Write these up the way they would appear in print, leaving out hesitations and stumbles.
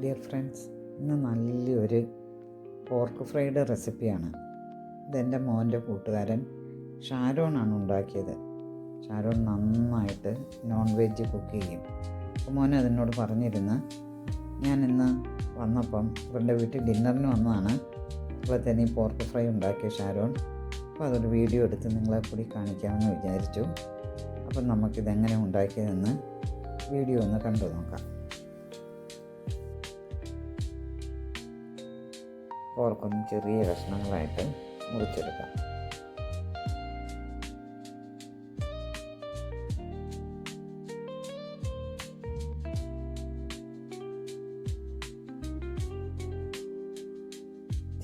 Dear friends, ഇന്ന് നല്ലൊരു pork fried റെസിപ്പിയാണ്. ഇതെൻ്റെ മോൻ്റെ കൂട്ടുകാരൻ ഷാരോണാണ് ഉണ്ടാക്കിയത്. ഷാരോൺ നന്നായിട്ട് നോൺ വെജ് കുക്ക് ചെയ്യും. അപ്പോൾ മോൻ അതിനോട് പറഞ്ഞിരുന്നു, ഞാൻ ഇന്ന് വന്നപ്പം ഇവരുടെ വീട്ടിൽ ഡിന്നറിന് വന്നതാണ്. അപ്പോൾ തന്നെ ഈ പോർക്ക് ഫ്രൈ ഉണ്ടാക്കിയ ഷാരോൺ. അപ്പോൾ അതൊരു വീഡിയോ എടുത്ത് നിങ്ങളെ കൂടി കാണിക്കാമെന്ന് വിചാരിച്ചു. അപ്പം നമുക്കിതെങ്ങനെ ഉണ്ടാക്കിയതെന്ന് വീഡിയോ ഒന്ന് കണ്ടു നോക്കാം. പോർക്കൊന്ന് ചെറിയ കഷ്ണങ്ങളായിട്ട് മുറിച്ചെടുക്കാം.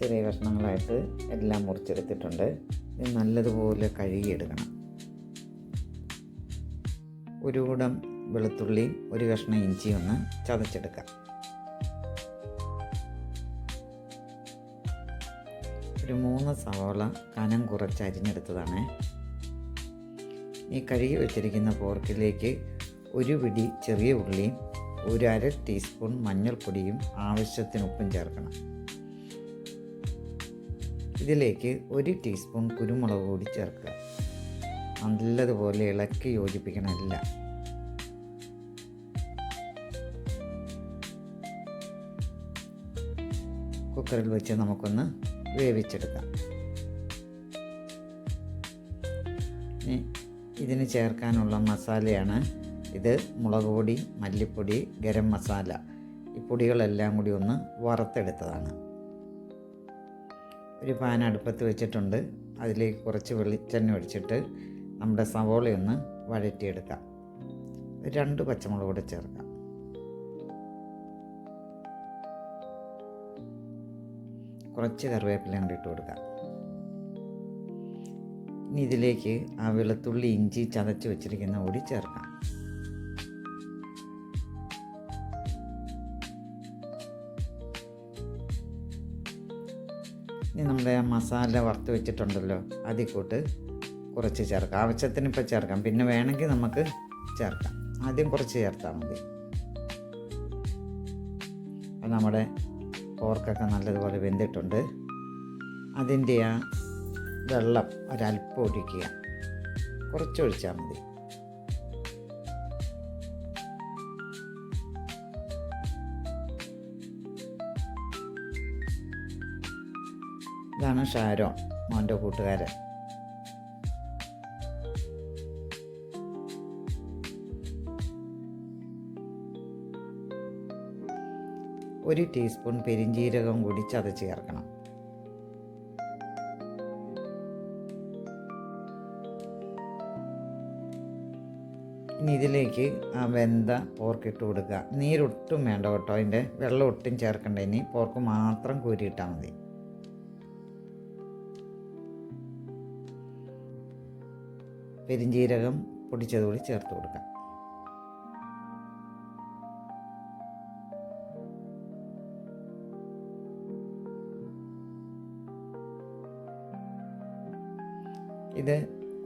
ചെറിയ കഷ്ണങ്ങളായിട്ട് എല്ലാം മുറിച്ചെടുത്തിട്ടുണ്ട്. ഇത് നല്ലതുപോലെ കഴുകിയെടുക്കണം. ഒരു കുടം വെളുത്തുള്ളിയും ഒരു കഷ്ണം ഇഞ്ചിയും ഒന്ന് ചതച്ചെടുക്കാം. ഒരു 3 സവാള കനം കുറച്ച് അരിഞ്ഞെടുത്തതാണ്. ഈ കഴുകി വെച്ചിരിക്കുന്ന പോർക്കിലേക്ക് ഒരു പിടി ചെറിയ ഉള്ളിയും 1/2 ടീസ്പൂൺ മഞ്ഞൾപ്പൊടിയും ആവശ്യത്തിന് ഉപ്പും ചേർക്കണം. ഇതിലേക്ക് 1 ടീസ്പൂൺ കുരുമുളക് പൊടി ചേർക്കുക. നല്ലതുപോലെ ഇളക്കി യോജിപ്പിക്കണം എല്ലാം. കുക്കറിൽ വെച്ച് നമുക്കൊന്ന് വേവിച്ചെടുക്കാം. ഇതിന് ചേർക്കാനുള്ള മസാലയാണ് ഇത്. മുളക് പൊടി, മല്ലിപ്പൊടി, ഗരം മസാല, ഈ പൊടികളെല്ലാം കൂടി ഒന്ന് വറുത്തെടുത്തതാണ്. ഒരു പാൻ അടുപ്പത്ത് വെച്ചിട്ടുണ്ട്. അതിലേക്ക് കുറച്ച് വെളിച്ചെണ്ണ ഒഴിച്ചിട്ട് നമ്മുടെ സവോളയൊന്ന് വഴറ്റിയെടുക്കാം. 2 പച്ചമുളക് കൂടെ ചേർക്കാം. കുറച്ച് കറിവേപ്പിലയും കൂടി ഇട്ട് കൊടുക്കാം. ഇനി ഇതിലേക്ക് ആ വെളുത്തുള്ളി ഇഞ്ചി ചതച്ച് വെച്ചിരിക്കുന്ന കൂടി ചേർക്കാം. ഇനി നമ്മുടെ ആ മസാല വറുത്ത് വെച്ചിട്ടുണ്ടല്ലോ, അതിൽ കൂട്ട് കുറച്ച് ചേർക്കാം. ആവശ്യത്തിന് ഇപ്പോൾ ചേർക്കാം, പിന്നെ വേണമെങ്കിൽ നമുക്ക് ചേർക്കാം. ആദ്യം കുറച്ച് ചേർത്താൽ മതി. അപ്പോൾ നമ്മുടെ പോർക്കൊക്കെ നല്ലതുപോലെ വെന്തിട്ടുണ്ട്. അതിൻ്റെ ആ വെള്ളം ഒരല്പം ഒഴിക്കുക. കുറച്ചൊഴിച്ചാൽ മതി. ഇതാണ് ഷാരോൺ, മോൻ്റെ കൂട്ടുകാരൻ. ഒരു ടീസ്പൂൺ പെരിഞ്ജീരകം കൂടി ചതച്ച് ചേർക്കണം. ഇനി ഇതിലേക്ക് ആ വെന്ത പോർക്ക് ഇട്ട് കൊടുക്കുക. നീരൊട്ടും വേണ്ട കേട്ടോ, അതിൻ്റെ വെള്ളം ഒട്ടും ചേർക്കണ്ട. ഇനി പോർക്ക് മാത്രം കോരിയിട്ടാൽ മതി. പെരിഞ്ജീരകം പൊടിച്ചതുകൂടി ചേർത്ത് കൊടുക്കാം. ഇത്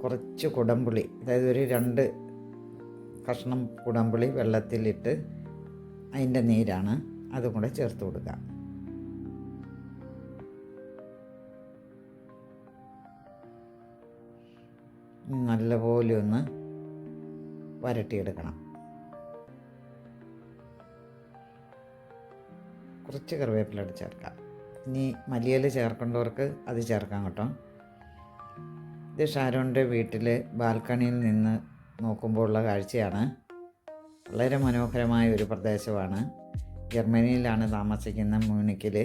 കുറച്ച് കുടംപുളി, അതായത് ഒരു 2 കഷ്ണം കുടംപുളി വെള്ളത്തിലിട്ട് അതിൻ്റെ നീരാണ്, അതും കൂടെ ചേർത്ത് കൊടുക്കുക. നല്ലപോലെ ഒന്ന് വരട്ടിയെടുക്കണം. കുറച്ച് കറിവേപ്പില ചേർക്കാം. ഇനി മല്ലിയില ചേർക്കേണ്ടവർക്ക് അത് ചേർക്കാം കേട്ടോ. ഇത് ഷാരോണിൻ്റെ വീട്ടിൽ ബാൽക്കണിയിൽ നിന്ന് നോക്കുമ്പോൾ ഉള്ള കാഴ്ചയാണ്. വളരെ മനോഹരമായ ഒരു പ്രദേശമാണ്. ജർമ്മനിയിലാണ് താമസിക്കുന്ന, മ്യൂണിക്കിൽ.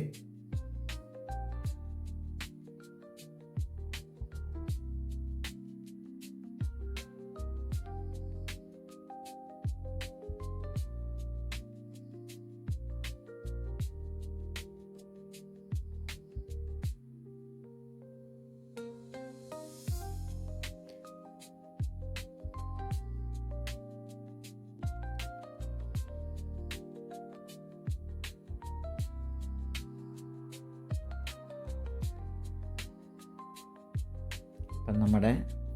അപ്പം നമ്മുടെ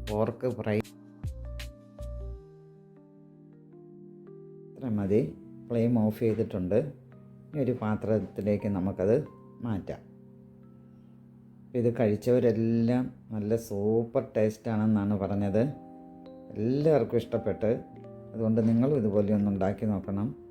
പോർക്ക് ഫ്രൈ ഇത്ര മതി. ഫ്ലെയിം ഓഫ് ചെയ്തിട്ടുണ്ട്. ഈ ഒരു പാത്രത്തിലേക്ക് നമുക്കത് മാറ്റാം. ഇത് കഴിച്ചവരെല്ലാം നല്ല സൂപ്പർ ടേസ്റ്റാണെന്നാണ് പറഞ്ഞത്. എല്ലാവർക്കും ഇഷ്ടപ്പെട്ട്. അതുകൊണ്ട് നിങ്ങളും ഇതുപോലെ ഒന്ന് ഉണ്ടാക്കി നോക്കണം.